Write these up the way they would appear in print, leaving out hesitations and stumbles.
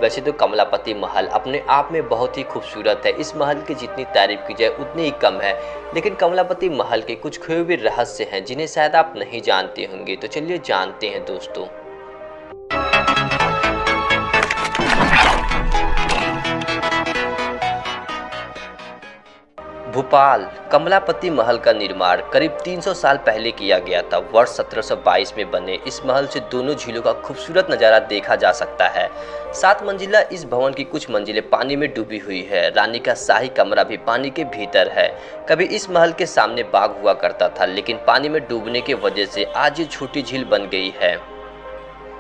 वैसे तो कमलापति महल अपने आप में बहुत ही खूबसूरत है। इस महल की जितनी तारीफ की जाए उतनी ही कम है। लेकिन कमलापति महल के कुछ खोए हुए रहस्य हैं जिन्हें शायद आप नहीं जानते होंगे। तो चलिए जानते हैं दोस्तों। भोपाल कमलापति महल का निर्माण करीब 300 साल पहले किया गया था। वर्ष 1722 में बने इस महल से दोनों झीलों का खूबसूरत नज़ारा देखा जा सकता है। 7 मंजिला इस भवन की कुछ मंजिलें पानी में डूबी हुई है। रानी का शाही कमरा भी पानी के भीतर है। कभी इस महल के सामने बाग हुआ करता था, लेकिन पानी में डूबने की वजह से आज ये छोटी झील बन गई है।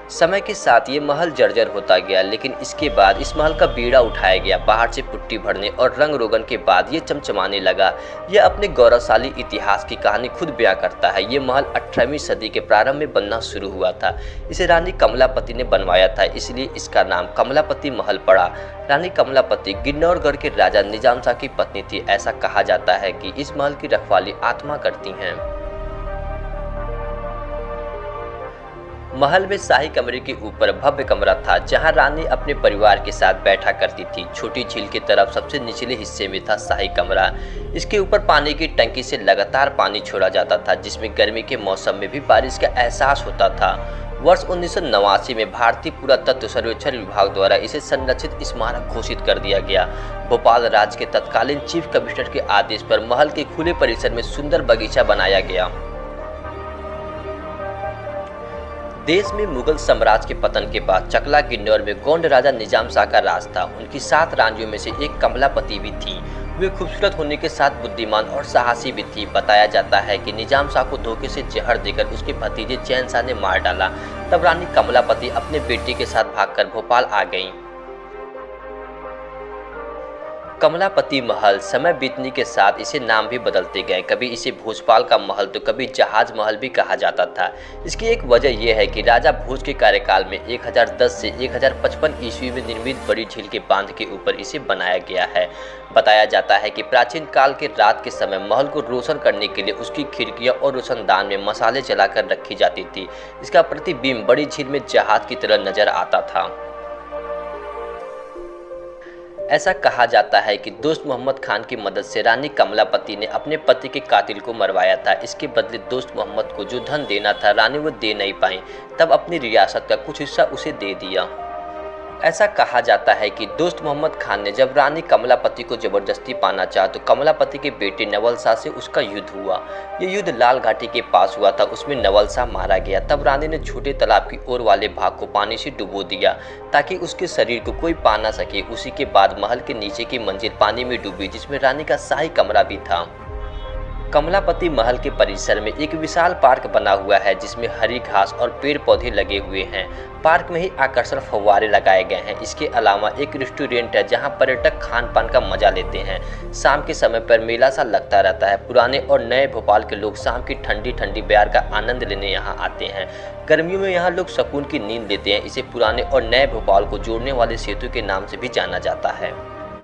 समय के साथ ये महल जर्जर होता गया, लेकिन इसके बाद इस महल का बीड़ा उठाया गया। बाहर से पुट्टी भरने और रंग रोगन के बाद ये चमचमाने लगा। यह अपने गौरवशाली इतिहास की कहानी खुद बयां करता है। ये महल 18वीं सदी के प्रारंभ में बनना शुरू हुआ था। इसे रानी कमलापति ने बनवाया था, इसलिए इसका नाम कमलापति महल पड़ा। रानी कमलापति गिन्नौरगढ़ के राजा निजाम शाह की पत्नी थी। ऐसा कहा जाता है कि इस महल की रखवाली आत्मा करती हैं। महल में शाही कमरे के ऊपर भव्य कमरा था, जहां रानी अपने परिवार के साथ बैठा करती थी। छोटी झील की तरफ सबसे निचले हिस्से में था शाही कमरा। इसके ऊपर पानी की टंकी से लगातार पानी छोड़ा जाता था, जिसमें गर्मी के मौसम में भी बारिश का एहसास होता था। वर्ष 1989 में भारतीय पुरातत्व सर्वेक्षण विभाग द्वारा इसे संरक्षित स्मारक घोषित कर दिया गया। भोपाल राज्य के तत्कालीन चीफ कमिश्नर के आदेश पर महल के खुले परिसर में सुंदर बगीचा बनाया गया। देश में मुगल साम्राज्य के पतन के बाद चकला गिन्नौर में गोंड राजा निजाम शाह का राज था। उनकी 7 रानियों में से एक कमलापति भी थी। वे खूबसूरत होने के साथ बुद्धिमान और साहसी भी थी। बताया जाता है कि निजाम शाह को धोखे से जहर देकर उसके भतीजे चैन शाह ने मार डाला। तब रानी कमलापति अपने बेटे के साथ भागकर भोपाल आ गईं। कमलापति महल समय बीतने के साथ इसे नाम भी बदलते गए। कभी इसे भोजपाल का महल तो कभी जहाज महल भी कहा जाता था। इसकी एक वजह यह है कि राजा भोज के कार्यकाल में 1010 से 1055 ईस्वी में निर्मित बड़ी झील के बांध के ऊपर इसे बनाया गया है। बताया जाता है कि प्राचीन काल के रात के समय महल को रोशन करने के लिए उसकी खिड़कियां और रोशनदान में मसाले जलाकर रखी जाती थी। इसका प्रतिबिंब बड़ी झील में जहाज की तरह नजर आता था। ऐसा कहा जाता है कि दोस्त मोहम्मद खान की मदद से रानी कमलापति ने अपने पति के कातिल को मरवाया था। इसके बदले दोस्त मोहम्मद को जो धन देना था रानी वो दे नहीं पाई, तब अपनी रियासत का कुछ हिस्सा उसे दे दिया। ऐसा कहा जाता है कि दोस्त मोहम्मद खान ने जब रानी कमलापति को जबरदस्ती पाना चाहा तो कमलापति के बेटे नवल शाह से उसका युद्ध हुआ। ये युद्ध लाल घाटी के पास हुआ था। उसमें नवल शाह मारा गया। तब रानी ने छोटे तालाब की ओर वाले भाग को पानी से डुबो दिया ताकि उसके शरीर को कोई पा ना सके। उसी के बाद महल के नीचे की मंजिल पानी में डूबी, जिसमें रानी का शाही कमरा भी था। कमलापति महल के परिसर में एक विशाल पार्क बना हुआ है, जिसमें हरी घास और पेड़ पौधे लगे हुए हैं। पार्क में ही आकर्षक फव्वारे लगाए गए हैं। इसके अलावा एक रेस्टोरेंट है जहां पर्यटक खान पान का मजा लेते हैं। शाम के समय पर मेला सा लगता रहता है। पुराने और नए भोपाल के लोग शाम की ठंडी ठंडी बयार का आनंद लेने यहाँ आते हैं। गर्मियों में यहाँ लोग सुकून की नींद लेते हैं। इसे पुराने और नए भोपाल को जोड़ने वाले सेतु के नाम से भी जाना जाता है।